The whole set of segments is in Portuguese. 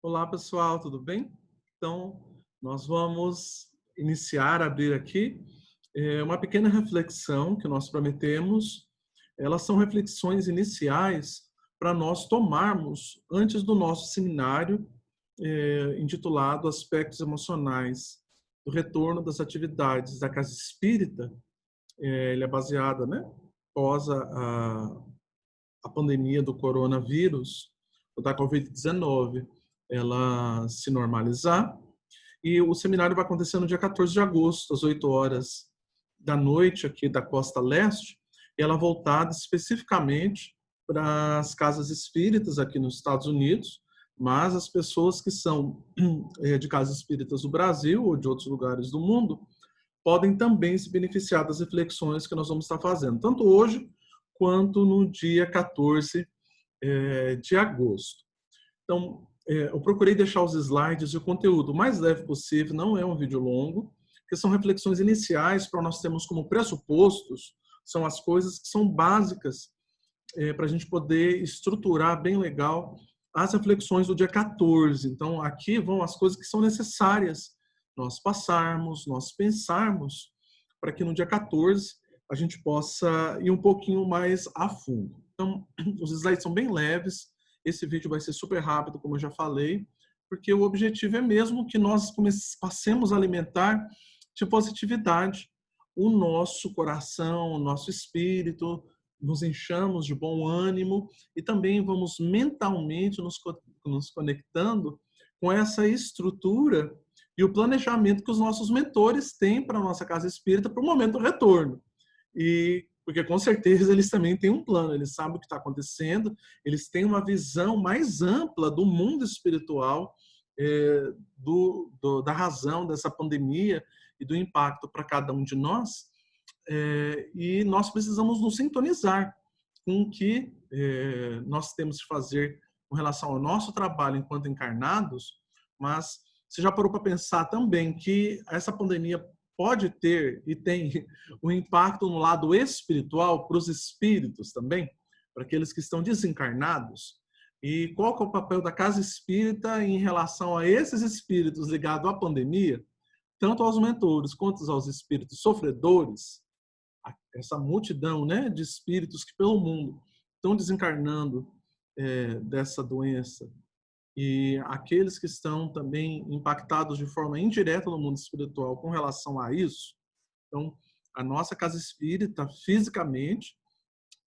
Olá, pessoal, tudo bem? Então, nós vamos abrir aqui uma pequena reflexão que nós prometemos. Elas são reflexões iniciais para nós tomarmos antes do nosso seminário intitulado Aspectos Emocionais do Retorno das Atividades da Casa Espírita. Ele é baseado, né, após a pandemia do coronavírus, da Covid-19, ela se normalizar. E o seminário vai acontecer no dia 14 de agosto, às 8 horas da noite, aqui da Costa Leste, e ela voltada especificamente para as casas espíritas aqui nos Estados Unidos, mas as pessoas que são de casas espíritas do Brasil ou de outros lugares do mundo podem também se beneficiar das reflexões que nós vamos estar fazendo, tanto hoje quanto no dia 14 de agosto. Então, eu procurei deixar os slides e o conteúdo o mais leve possível, não é um vídeo longo, que são reflexões iniciais para nós termos como pressupostos, são as coisas que são básicas para a gente poder estruturar bem legal as reflexões do dia 14. Então, aqui vão as coisas que são necessárias nós passarmos, nós pensarmos, para que no dia 14 a gente possa ir um pouquinho mais a fundo. Então, os slides são bem leves, esse vídeo vai ser super rápido, como eu já falei, porque o objetivo é mesmo que nós passemos a alimentar de positividade o nosso coração, o nosso espírito, nos enchamos de bom ânimo e também vamos mentalmente nos conectando com essa estrutura e o planejamento que os nossos mentores têm para a nossa casa espírita para o momento do retorno. E porque com certeza eles também têm um plano, eles sabem o que está acontecendo, eles têm uma visão mais ampla do mundo espiritual, da razão dessa pandemia e do impacto para cada um de nós. E nós precisamos nos sintonizar com o que nós temos que fazer com relação ao nosso trabalho enquanto encarnados, mas você já parou para pensar também que essa pandemia pode ter e tem um impacto no lado espiritual para os espíritos também, para aqueles que estão desencarnados? E qual que é o papel da casa espírita em relação a esses espíritos ligados à pandemia, tanto aos mentores quanto aos espíritos sofredores, essa multidão, né, de espíritos que pelo mundo estão desencarnando dessa doença, e aqueles que estão também impactados de forma indireta no mundo espiritual com relação a isso. Então, a nossa casa espírita, fisicamente,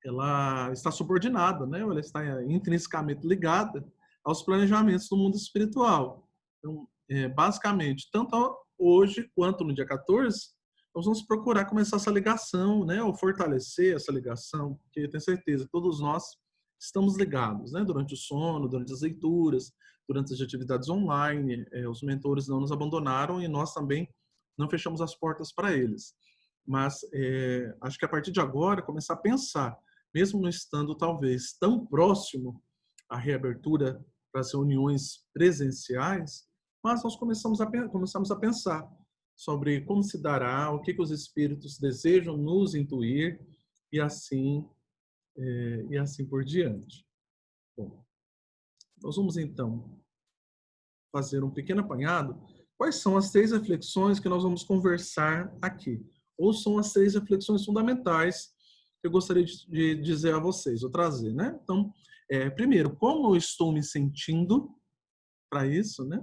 ela está subordinada, né? Ela está intrinsecamente ligada aos planejamentos do mundo espiritual. Então, basicamente, tanto hoje quanto no dia 14, nós vamos procurar começar essa ligação, né? Ou fortalecer essa ligação, porque eu tenho certeza que todos nós estamos ligados, né? Durante o sono, durante as leituras, durante as atividades online, os mentores não nos abandonaram e nós também não fechamos as portas para eles. Mas acho que a partir de agora, começar a pensar, mesmo não estando talvez tão próximo à reabertura para as reuniões presenciais, mas nós começamos a pensar sobre como se dará, o que os espíritos desejam nos intuir e assim por diante. Bom, nós vamos então fazer um pequeno apanhado. Quais são as 3 reflexões que nós vamos conversar aqui? Ou são as 3 reflexões fundamentais que eu gostaria de dizer a vocês, ou trazer, né? Então, primeiro, como eu estou me sentindo para isso, né?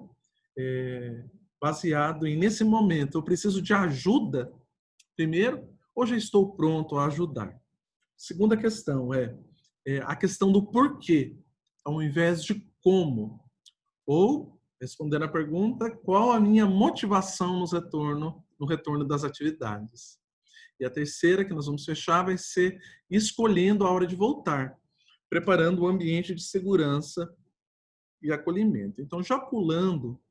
Baseado em, nesse momento, eu preciso de ajuda, primeiro, ou já estou pronto a ajudar? Segunda questão é a questão do porquê, ao invés de como. Ou, respondendo a pergunta, qual a minha motivação no retorno das atividades? E a terceira, que nós vamos fechar, vai ser escolhendo a hora de voltar, preparando o ambiente de segurança e acolhimento. Então, já pulando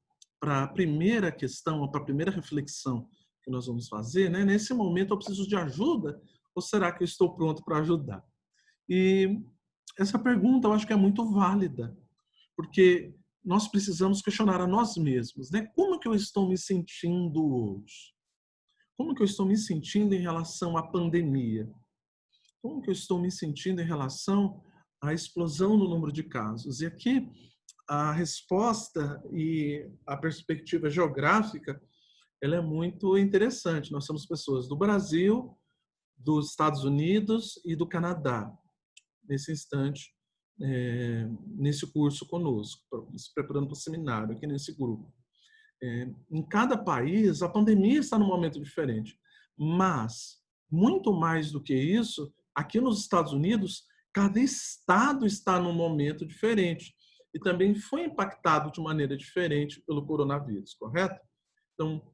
para a primeira questão, para a primeira reflexão que nós vamos fazer, né? Nesse momento eu preciso de ajuda ou será que eu estou pronto para ajudar? E essa pergunta eu acho que é muito válida, porque nós precisamos questionar a nós mesmos, né? Como que eu estou me sentindo hoje? Como que eu estou me sentindo em relação à pandemia? Como que eu estou me sentindo em relação à explosão no número de casos? E aqui a resposta e a perspectiva geográfica, ela é muito interessante. Nós temos pessoas do Brasil, dos Estados Unidos e do Canadá, nesse instante, nesse curso conosco, se preparando para o seminário, aqui nesse grupo. Em cada país, a pandemia está num momento diferente, mas, muito mais do que isso, aqui nos Estados Unidos, cada estado está num momento diferente e também foi impactado de maneira diferente pelo coronavírus, correto? Então,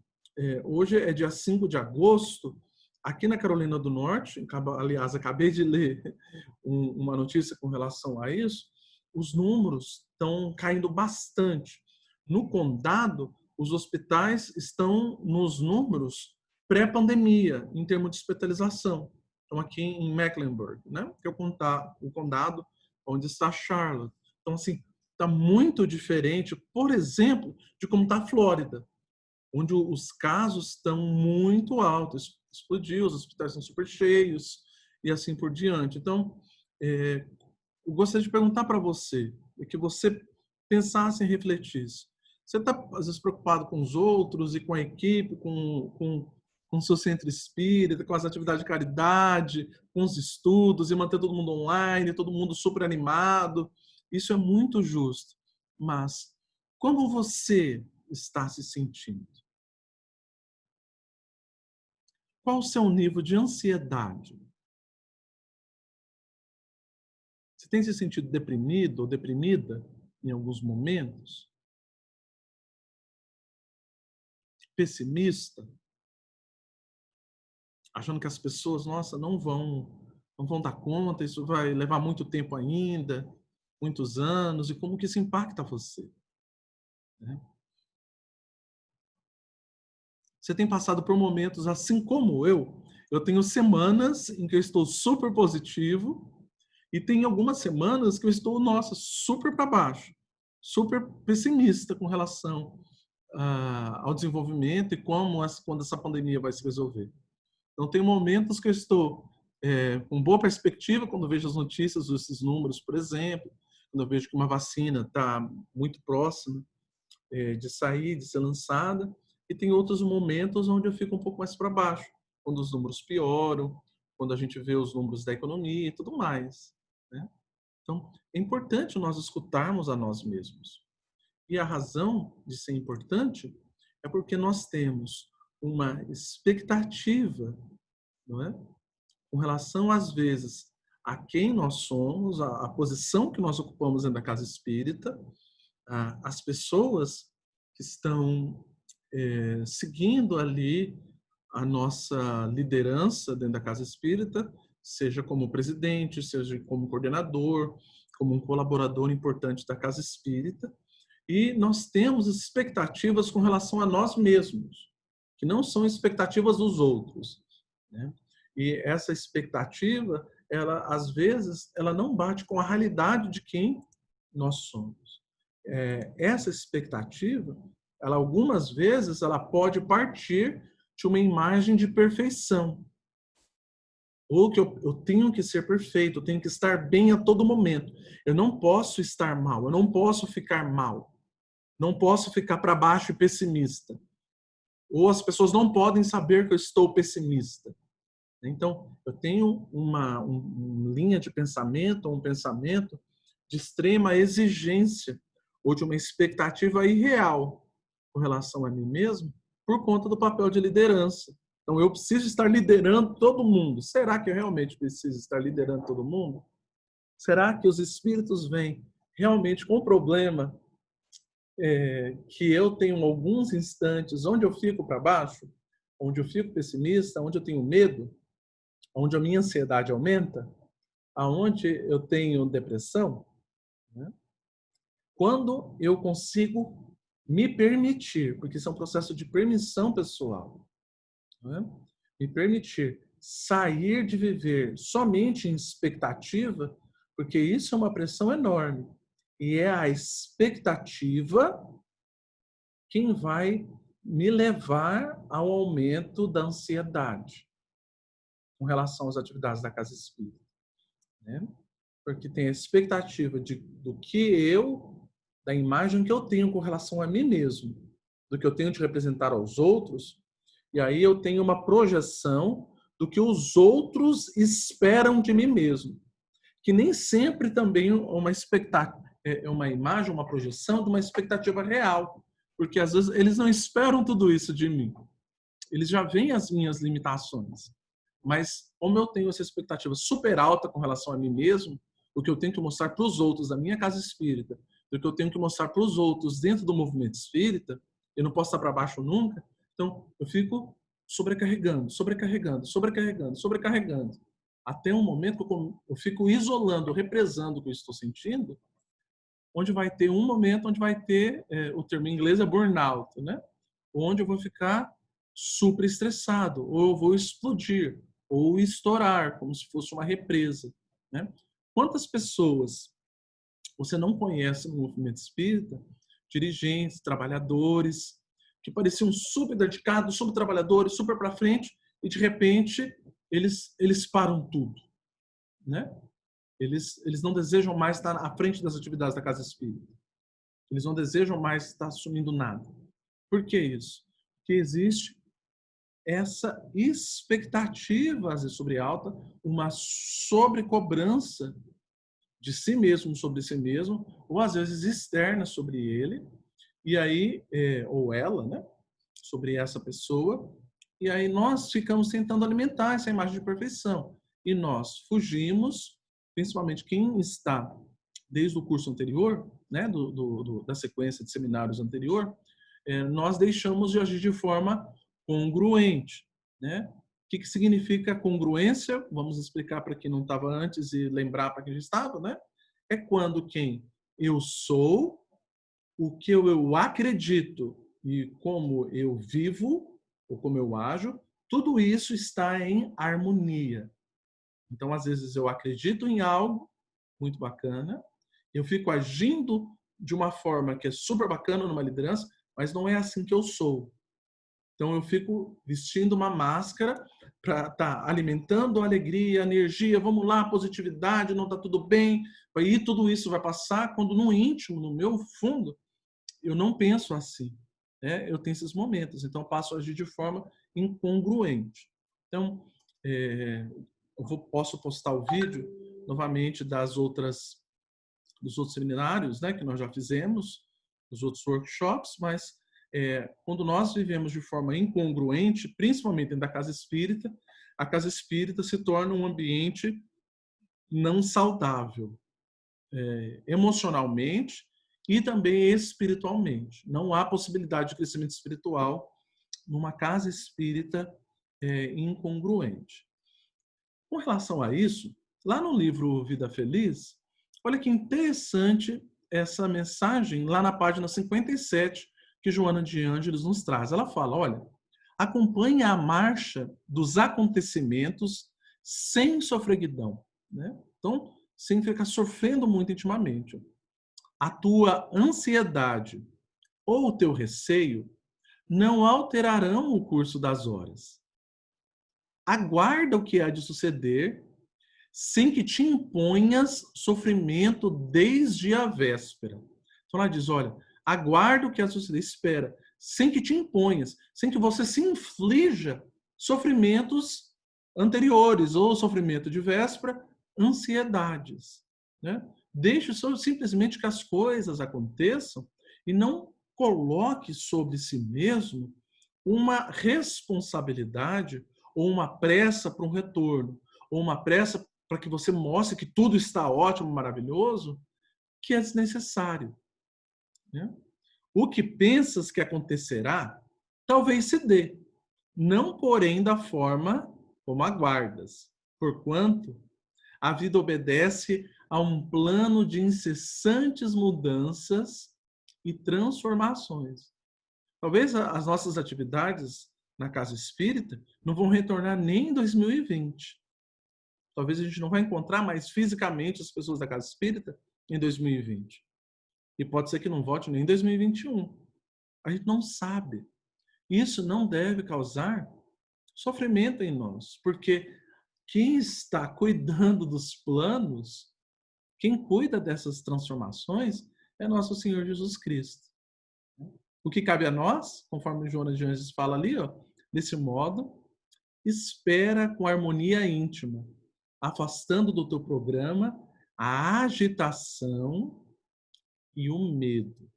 hoje é dia 5 de agosto, aqui na Carolina do Norte, aliás, acabei de ler uma notícia com relação a isso, os números estão caindo bastante. No condado, os hospitais estão nos números pré-pandemia, em termos de hospitalização. Então, aqui em Mecklenburg, né? Que é o condado onde está Charlotte. Então, assim, está muito diferente, por exemplo, de como está a Flórida, onde os casos estão muito altos, explodiu, os hospitais estão super cheios e assim por diante. Então, eu gostaria de perguntar para você, e que você pensasse e refletisse. Você está, às vezes, preocupado com os outros e com a equipe, com o seu centro espírita, com as atividades de caridade, com os estudos, e manter todo mundo online, todo mundo super animado. Isso é muito justo. Mas como você está se sentindo? Qual o seu nível de ansiedade? Você tem se sentido deprimido ou deprimida em alguns momentos? Pessimista? Achando que as pessoas, nossa, não vão dar conta, isso vai levar muito tempo ainda, muitos anos, e como que isso impacta você? Né? Você tem passado por momentos assim como eu tenho semanas em que eu estou super positivo e tem algumas semanas que eu estou, nossa, super para baixo, super pessimista com relação ao desenvolvimento e quando essa pandemia vai se resolver. Então, tem momentos que eu estou com boa perspectiva quando vejo as notícias desses números, por exemplo, quando eu vejo que uma vacina está muito próxima de sair, de ser lançada, e tem outros momentos onde eu fico um pouco mais para baixo, quando os números pioram, quando a gente vê os números da economia e tudo mais, né? Então, é importante nós escutarmos a nós mesmos. E a razão de ser importante é porque nós temos uma expectativa, não é? Com relação, às vezes, a quem nós somos, a posição que nós ocupamos dentro da casa espírita, as pessoas que estão seguindo ali a nossa liderança dentro da casa espírita, seja como presidente, seja como coordenador, como um colaborador importante da casa espírita, e nós temos expectativas com relação a nós mesmos, que não são expectativas dos outros, né? E essa expectativa, ela às vezes, ela não bate com a realidade de quem nós somos. Essa expectativa, ela algumas vezes, ela pode partir de uma imagem de perfeição, ou que eu tenho que ser perfeito, eu tenho que estar bem a todo momento. Eu não posso estar mal, eu não posso ficar mal. Não posso ficar para baixo e pessimista. Ou as pessoas não podem saber que eu estou pessimista. Então, eu tenho uma linha de pensamento, um pensamento de extrema exigência ou de uma expectativa irreal com relação a mim mesmo por conta do papel de liderança. Então, eu preciso estar liderando todo mundo. Será que eu realmente preciso estar liderando todo mundo? Será que os espíritos vêm realmente com problema que eu tenho alguns instantes onde eu fico para baixo, onde eu fico pessimista, onde eu tenho medo, onde a minha ansiedade aumenta, aonde eu tenho depressão, né? Quando eu consigo me permitir, porque isso é um processo de permissão pessoal, né? Me permitir sair de viver somente em expectativa, porque isso é uma pressão enorme. E é a expectativa quem vai me levar ao aumento da ansiedade com relação às atividades da casa espírita, né? Porque tem a expectativa do que eu, da imagem que eu tenho com relação a mim mesmo, do que eu tenho de representar aos outros, e aí eu tenho uma projeção do que os outros esperam de mim mesmo, que nem sempre também uma expectativa, é uma imagem, uma projeção de uma expectativa real, porque às vezes eles não esperam tudo isso de mim. Eles já veem as minhas limitações. Mas como eu tenho essa expectativa super alta com relação a mim mesmo, o que eu tenho que mostrar para os outros da minha casa espírita, o que eu tenho que mostrar para os outros dentro do movimento espírita, eu não posso estar para baixo nunca. Então, eu fico sobrecarregando, sobrecarregando, sobrecarregando, sobrecarregando. Até um momento que eu fico isolando, represando o que eu estou sentindo, onde vai ter um momento onde vai ter, o termo em inglês é burnout, né? Onde eu vou ficar super estressado, ou eu vou explodir, ou estourar, como se fosse uma represa, né? Quantas pessoas você não conhece no movimento espírita, dirigentes, trabalhadores, que pareciam super dedicados, super trabalhadores, super para frente, e de repente eles param tudo, né? Eles não desejam mais estar à frente das atividades da casa espírita. Eles não desejam mais estar assumindo nada. Por que isso? Porque existe essa expectativa, às vezes, sobre alta, uma sobrecobrança de si mesmo sobre si mesmo, ou às vezes externa sobre ele, e aí, ou ela, né? Sobre essa pessoa, e aí nós ficamos tentando alimentar essa imagem de perfeição. E nós fugimos, principalmente quem está desde o curso anterior, né, da sequência de seminários anterior, nós deixamos de agir de forma congruente, né? O que significa congruência? Vamos explicar para quem não estava antes e lembrar para quem já estava, né? É quando quem eu sou, o que eu acredito e como eu vivo, ou como eu ajo, tudo isso está em harmonia. Então, às vezes, eu acredito em algo muito bacana, eu fico agindo de uma forma que é super bacana numa liderança, mas não é assim que eu sou. Então, eu fico vestindo uma máscara para estar alimentando a alegria, a energia, vamos lá, positividade, não está tudo bem, aí tudo isso vai passar, quando no íntimo, no meu fundo, eu não penso assim. Né? Eu tenho esses momentos, então eu passo a agir de forma incongruente. Então, posso postar o vídeo novamente dos outros seminários, né, que nós já fizemos, dos outros workshops, mas quando nós vivemos de forma incongruente, principalmente dentro da casa espírita, a casa espírita se torna um ambiente não saudável, emocionalmente e também espiritualmente. Não há possibilidade de crescimento espiritual numa casa espírita incongruente. Com relação a isso, lá no livro Vida Feliz, olha que interessante essa mensagem lá na página 57 que Joana de Ângeles nos traz. Ela fala, olha, acompanhe a marcha dos acontecimentos sem sofreguidão, né? Então, sem ficar sofrendo muito intimamente. A tua ansiedade ou o teu receio não alterarão o curso das horas. Aguarda o que há de suceder sem que te imponhas sofrimento desde a véspera. Então ela diz, olha, aguarda o que há de suceder, espera, sem que te imponhas, sem que você se inflija sofrimentos anteriores ou sofrimento de véspera, ansiedades. Né? Deixe simplesmente que as coisas aconteçam e não coloque sobre si mesmo uma responsabilidade ou uma pressa para um retorno, ou uma pressa para que você mostre que tudo está ótimo, maravilhoso, que é desnecessário. Né? O que pensas que acontecerá, talvez se dê, não porém da forma como aguardas, porquanto a vida obedece a um plano de incessantes mudanças e transformações. Talvez as nossas atividades na casa espírita não vão retornar nem em 2020. Talvez a gente não vai encontrar mais fisicamente as pessoas da casa espírita em 2020. E pode ser que não volte nem em 2021. A gente não sabe. Isso não deve causar sofrimento em nós, porque quem está cuidando dos planos, quem cuida dessas transformações, é nosso Senhor Jesus Cristo. O que cabe a nós, conforme Jonas de Anjos fala ali, ó, desse modo, espera com harmonia íntima, afastando do teu programa a agitação e o medo,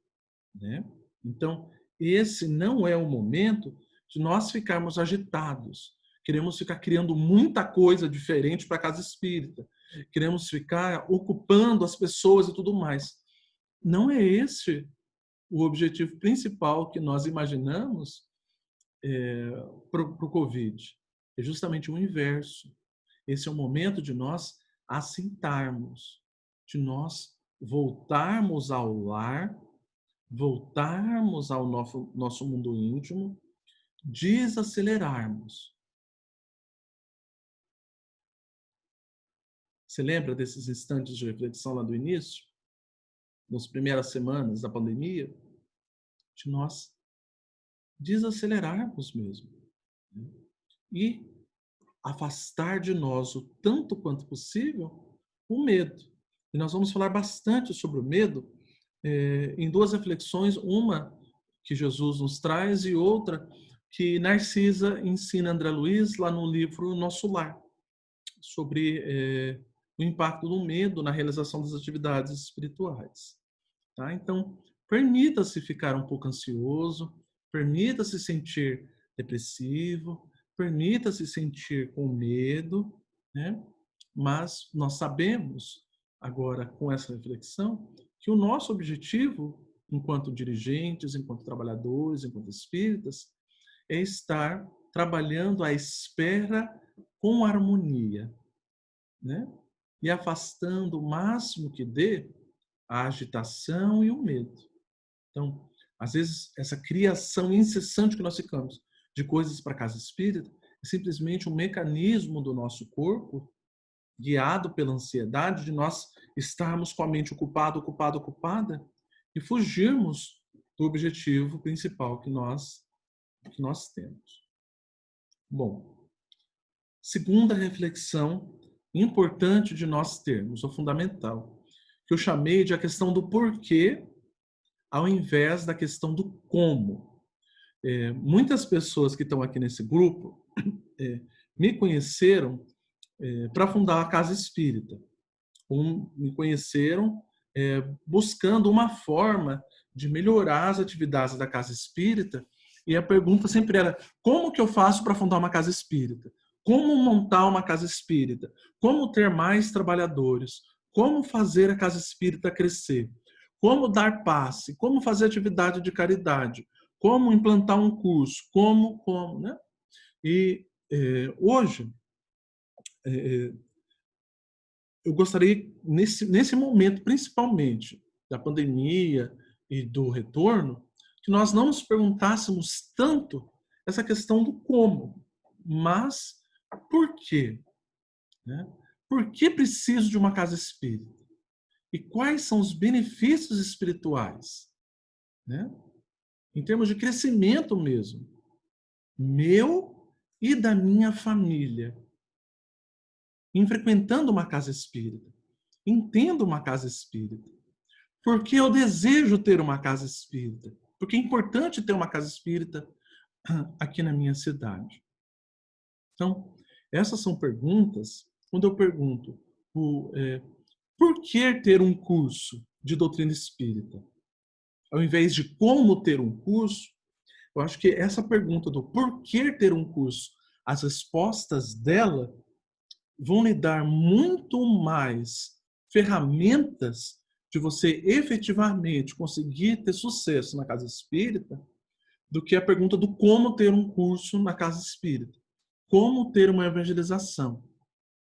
né? Então, esse não é o momento de nós ficarmos agitados. Queremos ficar criando muita coisa diferente para a casa espírita. Queremos ficar ocupando as pessoas e tudo mais. Não é esse o objetivo principal que nós imaginamos para o Covid. É justamente o inverso. Esse é o momento de nós assentarmos, de nós voltarmos ao lar, voltarmos ao nosso mundo íntimo, desacelerarmos. Você lembra desses instantes de reflexão lá do início? Nas primeiras semanas da pandemia? De nós desacelerarmos mesmo. Né? E afastar de nós o tanto quanto possível o medo. E nós vamos falar bastante sobre o medo em duas reflexões, uma que Jesus nos traz e outra que Narcisa ensina André Luiz lá no livro Nosso Lar, sobre o impacto do medo na realização das atividades espirituais. Tá? Então, permita-se ficar um pouco ansioso, permita-se sentir depressivo, permita-se sentir com medo, né? Mas nós sabemos, agora com essa reflexão, que o nosso objetivo, enquanto dirigentes, enquanto trabalhadores, enquanto espíritas, é estar trabalhando à espera com harmonia, né? E afastando o máximo que dê a agitação e o medo. Então, às vezes, essa criação incessante que nós ficamos de coisas para a casa espírita é simplesmente um mecanismo do nosso corpo, guiado pela ansiedade, de nós estarmos com a mente ocupada, e fugirmos do objetivo principal que nós temos. Bom, segunda reflexão importante de nós termos, ou fundamental, que eu chamei de a questão do porquê, ao invés da questão do como. Muitas pessoas que estão aqui nesse grupo me conheceram para fundar a Casa Espírita. Me conheceram buscando uma forma de melhorar as atividades da Casa Espírita, e a pergunta sempre era: como que eu faço para fundar uma Casa Espírita? Como montar uma Casa Espírita? Como ter mais trabalhadores? Como fazer a Casa Espírita crescer? Como dar passe? Como fazer atividade de caridade? Como implantar um curso? Como, né? E hoje, eu gostaria, nesse momento, principalmente da pandemia e do retorno, que nós não nos perguntássemos tanto essa questão do como, mas por quê? Né? Por que preciso de uma casa espírita? E quais são os benefícios espirituais? Né? Em termos de crescimento mesmo, meu e da minha família, em frequentando uma casa espírita, entendo uma casa espírita, porque eu desejo ter uma casa espírita, porque é importante ter uma casa espírita aqui na minha cidade. Então, essas são perguntas, quando eu pergunto por que ter um curso de doutrina espírita, ao invés de como ter um curso, eu acho que essa pergunta do por que ter um curso, as respostas dela vão lhe dar muito mais ferramentas de você efetivamente conseguir ter sucesso na casa espírita do que a pergunta do como ter um curso na casa espírita. Como ter uma evangelização.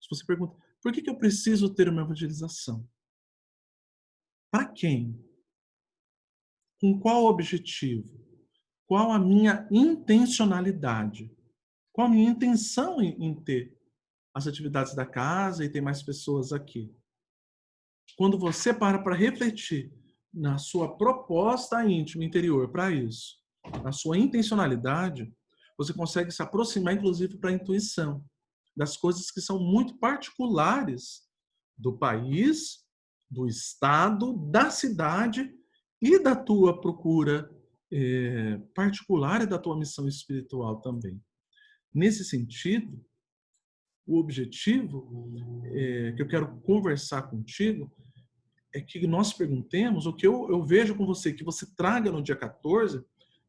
Se você pergunta, por que eu preciso ter uma evangelização? Para quem? Com qual objetivo? Qual a minha intencionalidade? Qual a minha intenção em ter as atividades da casa e ter mais pessoas aqui? Quando você para refletir na sua proposta íntima interior para isso, na sua intencionalidade, você consegue se aproximar, inclusive, para a intuição das coisas que são muito particulares do país, do estado, da cidade e da tua procura particular e da tua missão espiritual também. Nesse sentido, o objetivo que eu quero conversar contigo é que nós perguntemos, o que eu vejo com você, que você traga no dia 14,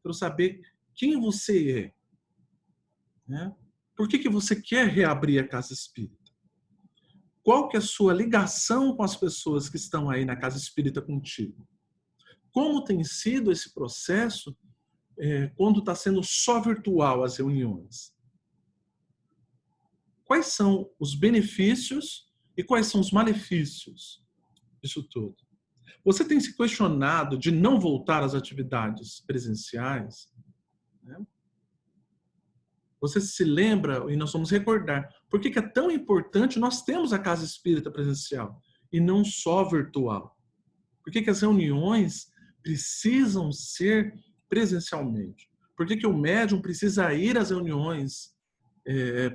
para eu saber quem você é, né? Por que você quer reabrir a Casa Espírita? Qual que é a sua ligação com as pessoas que estão aí na Casa Espírita contigo? Como tem sido esse processo quando está sendo só virtual as reuniões? Quais são os benefícios e quais são os malefícios disso tudo? Você tem se questionado de não voltar às atividades presenciais? Né? Você se lembra, e nós vamos recordar, por que é tão importante nós termos a Casa Espírita presencial e não só virtual? Por que as reuniões precisam ser presencialmente? Por que o médium precisa ir às reuniões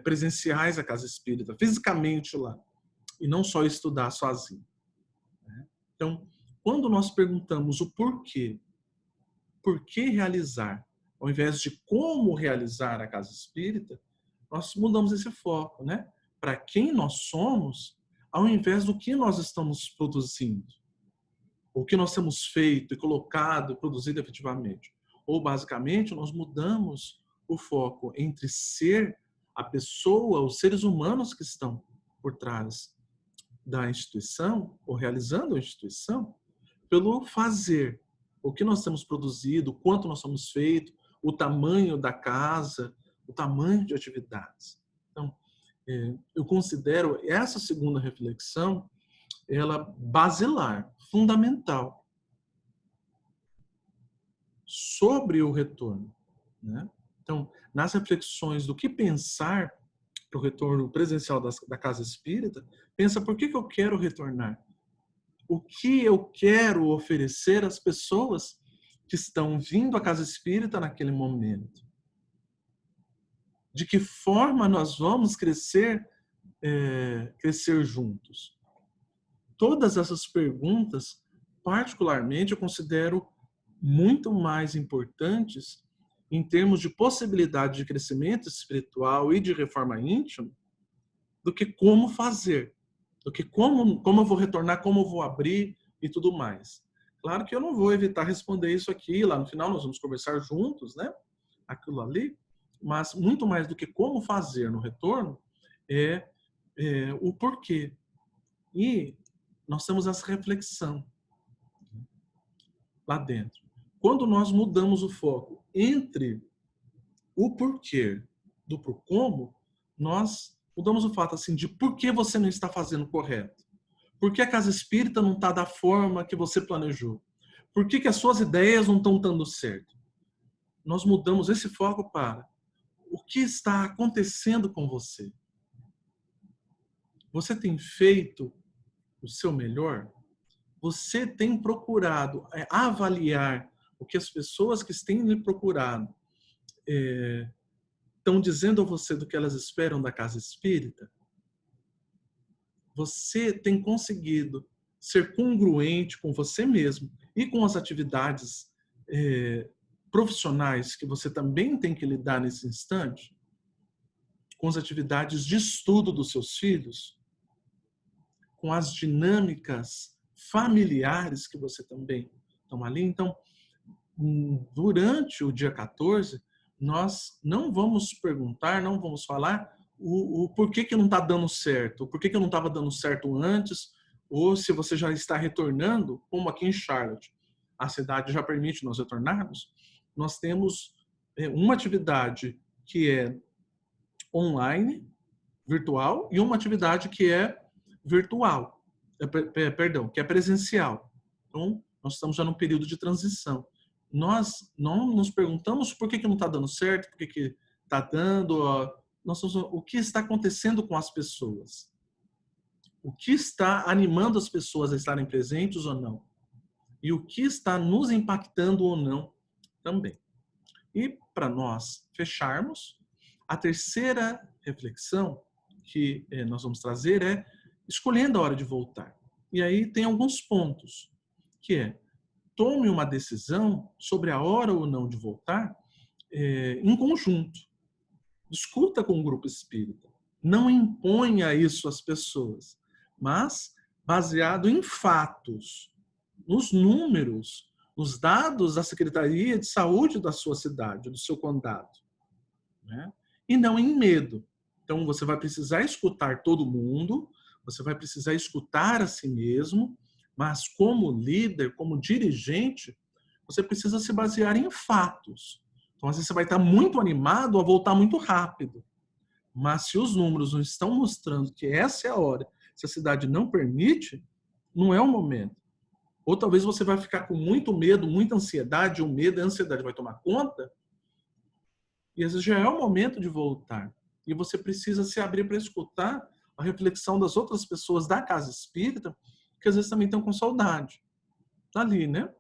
presenciais à Casa Espírita, fisicamente lá, e não só estudar sozinho? Então, quando nós perguntamos o porquê, por que realizar, ao invés de como realizar a Casa Espírita, nós mudamos esse foco, né? Para quem nós somos, ao invés do que nós estamos produzindo, o que nós temos feito e colocado, produzido efetivamente. Ou, basicamente, nós mudamos o foco entre ser a pessoa, os seres humanos que estão por trás da instituição, ou realizando a instituição, pelo fazer. O que nós temos produzido, o quanto nós temos feito, o tamanho da casa, o tamanho de atividades. Então, eu considero essa segunda reflexão ela basilar, fundamental sobre o retorno, né? Então, nas reflexões do que pensar para o retorno presencial da Casa Espírita, pensa por que eu quero retornar? O que eu quero oferecer às pessoas que estão vindo à Casa Espírita naquele momento? De que forma nós vamos crescer juntos? Todas essas perguntas, particularmente, eu considero muito mais importantes em termos de possibilidade de crescimento espiritual e de reforma íntima do que como fazer, do que como eu vou retornar, como eu vou abrir e tudo mais. Claro que eu não vou evitar responder isso aqui, lá no final nós vamos conversar juntos, né? Aquilo ali, mas muito mais do que como fazer no retorno é o porquê. E nós temos essa reflexão lá dentro. Quando nós mudamos o foco entre o porquê do por como, nós mudamos o fato assim de por que você não está fazendo correto. Por que a Casa Espírita não está da forma que você planejou? Por que as suas ideias não estão dando certo? Nós mudamos esse foco para o que está acontecendo com você. Você tem feito o seu melhor? Você tem procurado avaliar o que as pessoas que têm lhe procurado estão dizendo a você do que elas esperam da Casa Espírita? Você tem conseguido ser congruente com você mesmo e com as atividades profissionais que você também tem que lidar nesse instante? Com as atividades de estudo dos seus filhos? Com as dinâmicas familiares que você também estão ali? Então, durante o dia 14, nós não vamos perguntar, não vamos falar o porquê que não está dando certo, o porquê que não estava dando certo antes, ou se você já está retornando, como aqui em Charlotte, a cidade já permite nós retornarmos. Nós temos uma atividade que é online, virtual, e uma atividade que é virtual, que é presencial. Então, nós estamos já num período de transição. Nós não nos perguntamos por que não está dando certo, por que está dando, o que está acontecendo com as pessoas. O que está animando as pessoas a estarem presentes ou não. E o que está nos impactando ou não também. E para nós fecharmos, a terceira reflexão que nós vamos trazer é escolhendo a hora de voltar. E aí tem alguns pontos, que é, tome uma decisão sobre a hora ou não de voltar em conjunto. Discuta com o grupo espírita. Não imponha isso às pessoas, mas baseado em fatos, nos números, nos dados da Secretaria de Saúde da sua cidade, do seu condado, né? E não em medo. Então, você vai precisar escutar todo mundo, você vai precisar escutar a si mesmo, mas como líder, como dirigente, você precisa se basear em fatos. Então, às vezes, você vai estar muito animado a voltar muito rápido. Mas se os números não estão mostrando que essa é a hora, se a cidade não permite, não é o momento. Ou talvez você vai ficar com muito medo, muita ansiedade, o medo e a ansiedade vai tomar conta, e às vezes já é o momento de voltar. E você precisa se abrir para escutar a reflexão das outras pessoas da casa espírita, que às vezes também estão com saudade. Tá ali, né?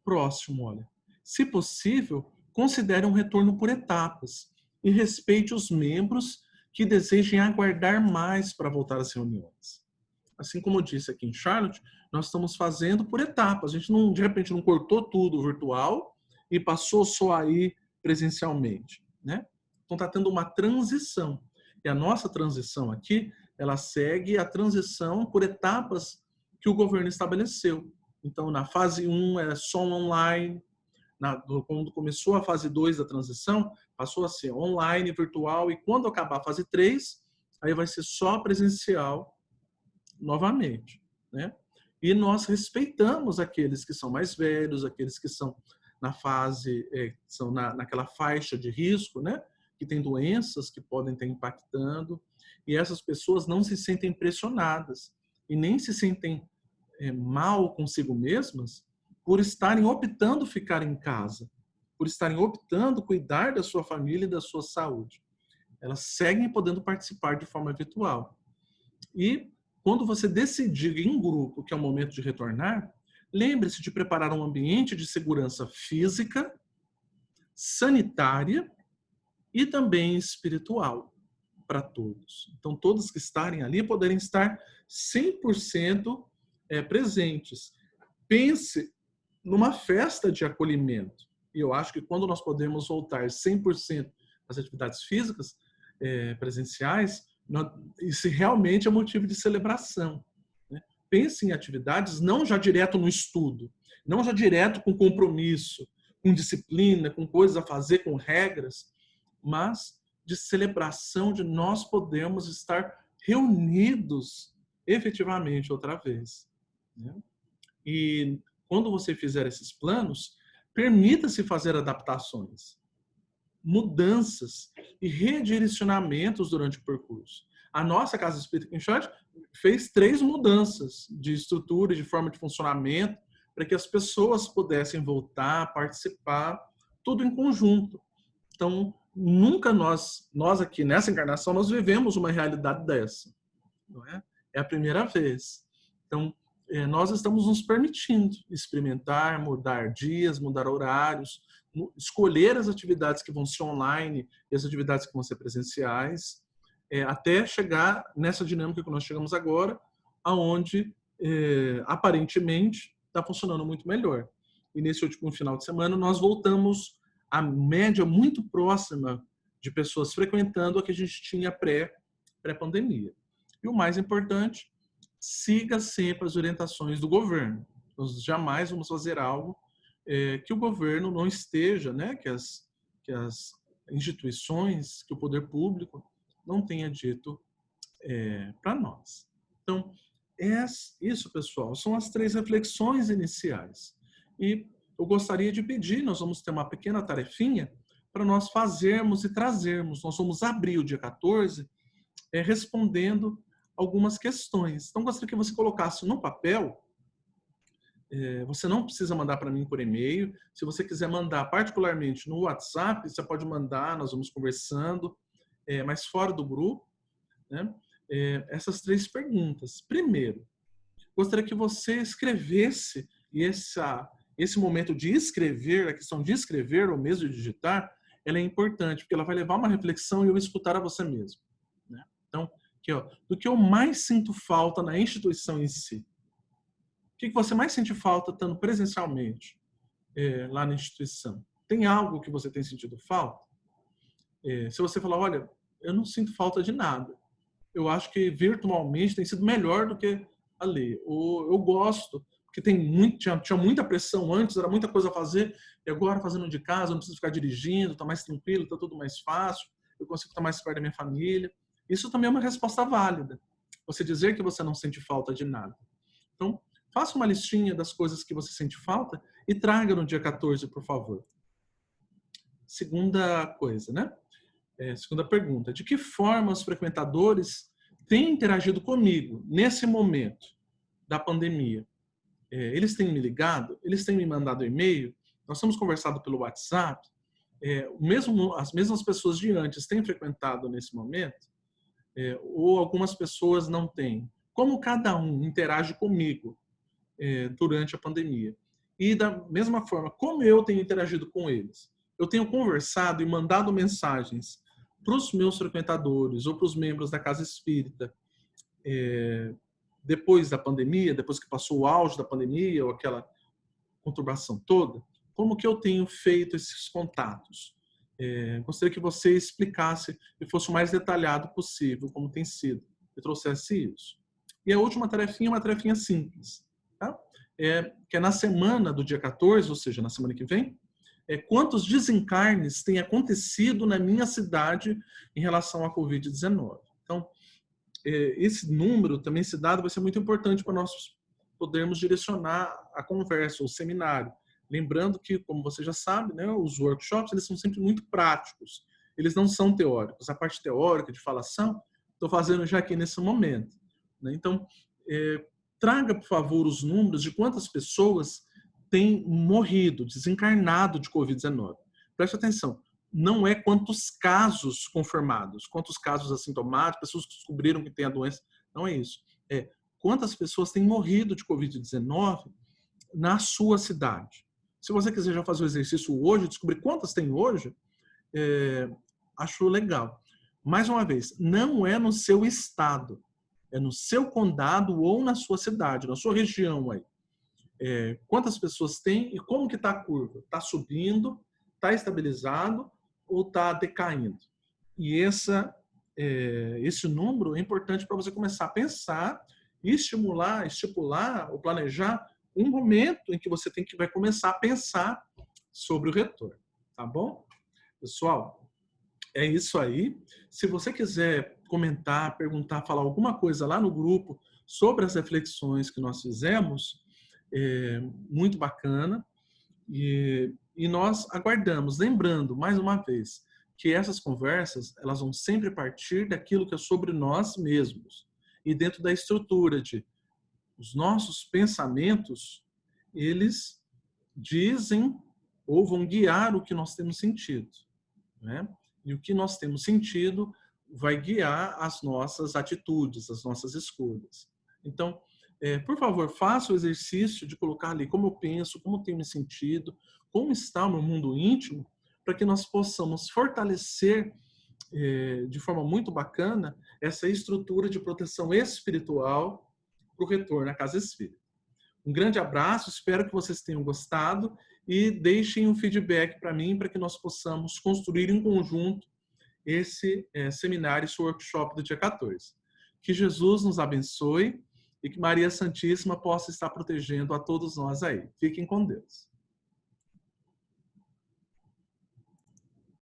Próximo, olha. Se possível, considere um retorno por etapas e respeite os membros que desejem aguardar mais para voltar às reuniões. Assim como eu disse aqui em Charlotte, nós estamos fazendo por etapas. A gente não, de repente, não cortou tudo virtual e passou só aí presencialmente, né? Então está tendo uma transição. E a nossa transição aqui, ela segue a transição por etapas que o governo estabeleceu. Então, na fase 1 era só online, quando começou a fase 2 da transição, passou a ser online, virtual, e quando acabar a fase 3, aí vai ser só presencial novamente, né? E nós respeitamos aqueles que são mais velhos, aqueles que são na fase, são naquela faixa de risco, né? Que tem doenças que podem estar impactando, e essas pessoas não se sentem pressionadas e nem se sentem mal consigo mesmas por estarem optando ficar em casa, por estarem optando cuidar da sua família e da sua saúde. Elas seguem podendo participar de forma virtual. E quando você decidir em grupo que é o momento de retornar, lembre-se de preparar um ambiente de segurança física, sanitária e também espiritual para todos. Então, todos que estarem ali poderem estar 100% presentes. Pense numa festa de acolhimento. E eu acho que quando nós podemos voltar 100% às atividades físicas presenciais, isso realmente é motivo de celebração, né? Pense em atividades não já direto no estudo, não já direto com compromisso, com disciplina, com coisas a fazer, com regras, mas de celebração de nós podermos estar reunidos efetivamente outra vez, né? E quando você fizer esses planos, permita-se fazer adaptações, mudanças e redirecionamentos durante o percurso. A nossa Casa Espírita Quixote fez 3 mudanças de estrutura, de forma de funcionamento, para que as pessoas pudessem voltar, participar, tudo em conjunto. Então, nunca nós aqui nessa encarnação, nós vivemos uma realidade dessa. Não é? É a primeira vez. Então, nós estamos nos permitindo experimentar, mudar dias, mudar horários, escolher as atividades que vão ser online e as atividades que vão ser presenciais, até chegar nessa dinâmica que nós chegamos agora, aonde aparentemente está funcionando muito melhor. E nesse último final de semana nós voltamos à média muito próxima de pessoas frequentando a que a gente tinha pré-pandemia. E o mais importante, siga sempre as orientações do governo. Nós jamais vamos fazer algo que o governo não esteja, né, que as instituições, que o poder público não tenha dito para nós. Então, isso, pessoal, são as 3 reflexões iniciais. E eu gostaria de pedir, nós vamos ter uma pequena tarefinha para nós fazermos e trazermos. Nós vamos abrir o dia 14 respondendo algumas questões. Então, gostaria que você colocasse no papel. Você não precisa mandar para mim por e-mail. Se você quiser mandar particularmente no WhatsApp, você pode mandar, nós vamos conversando, mas fora do grupo, né? Essas 3 perguntas. Primeiro, gostaria que você escrevesse, e esse momento de escrever, a questão de escrever ou mesmo de digitar, ela é importante, porque ela vai levar uma reflexão e eu escutar a você mesmo, né? Então, aqui, ó, do que eu mais sinto falta na instituição em si. que você mais sente falta estando presencialmente lá na instituição? Tem algo que você tem sentido falta? Se você falar, olha, eu não sinto falta de nada. Eu acho que virtualmente tem sido melhor do que ali. Ou eu gosto, porque tinha muita pressão antes, era muita coisa a fazer, e agora fazendo de casa, eu não preciso ficar dirigindo, está mais tranquilo, está tudo mais fácil, eu consigo estar mais perto da minha família. Isso também é uma resposta válida. Você dizer que você não sente falta de nada. Então, faça uma listinha das coisas que você sente falta e traga no dia 14, por favor. Segunda coisa, né? Segunda pergunta. De que forma os frequentadores têm interagido comigo nesse momento da pandemia? Eles têm me ligado? Eles têm me mandado e-mail? Nós temos conversado pelo WhatsApp? As mesmas pessoas de antes têm frequentado nesse momento? Ou algumas pessoas não têm? Como cada um interage comigo durante a pandemia? E da mesma forma, como eu tenho interagido com eles? Eu tenho conversado e mandado mensagens para os meus frequentadores ou para os membros da Casa Espírita depois da pandemia, depois que passou o auge da pandemia ou aquela conturbação toda, como que eu tenho feito esses contatos? Gostaria que você explicasse e fosse o mais detalhado possível como tem sido e trouxesse isso. E a última tarefinha é uma tarefinha simples, tá? Que é na semana do dia 14, ou seja, na semana que vem, quantos desencarnes têm acontecido na minha cidade em relação à Covid-19. Então, esse número, também esse dado, vai ser muito importante para nós podermos direcionar a conversa, o seminário. Lembrando que, como você já sabe, né, os workshops eles são sempre muito práticos. Eles não são teóricos. A parte teórica de falação, estou fazendo já aqui nesse momento. Né? Então, traga, por favor, os números de quantas pessoas têm morrido, desencarnado de Covid-19. Preste atenção. Não é quantos casos confirmados, quantos casos assintomáticos, pessoas que descobriram que têm a doença. Não é isso. Quantas pessoas têm morrido de Covid-19 na sua cidade. Se você quiser já fazer o exercício hoje, descobrir quantas tem hoje, acho legal. Mais uma vez, não é no seu estado, é no seu condado ou na sua cidade, na sua região aí. Quantas pessoas tem e como que está a curva? Está subindo, está estabilizado ou está decaindo? E esse número é importante para você começar a pensar e estipular ou planejar um momento em que você vai começar a pensar sobre o retorno, tá bom? Pessoal, é isso aí. Se você quiser comentar, perguntar, falar alguma coisa lá no grupo sobre as reflexões que nós fizemos, muito bacana. E nós aguardamos, lembrando, mais uma vez, que essas conversas elas vão sempre partir daquilo que é sobre nós mesmos. E dentro da estrutura de os nossos pensamentos, eles dizem ou vão guiar o que nós temos sentido, né? E o que nós temos sentido vai guiar as nossas atitudes, as nossas escolhas. Então, por favor, faça o exercício de colocar ali como eu penso, como tenho me sentido, como está o meu mundo íntimo, para que nós possamos fortalecer de forma muito bacana essa estrutura de proteção espiritual para o retorno à Casa Espírita. Um grande abraço, espero que vocês tenham gostado e deixem um feedback para mim para que nós possamos construir em conjunto esse seminário, esse workshop do dia 14. Que Jesus nos abençoe e que Maria Santíssima possa estar protegendo a todos nós aí. Fiquem com Deus.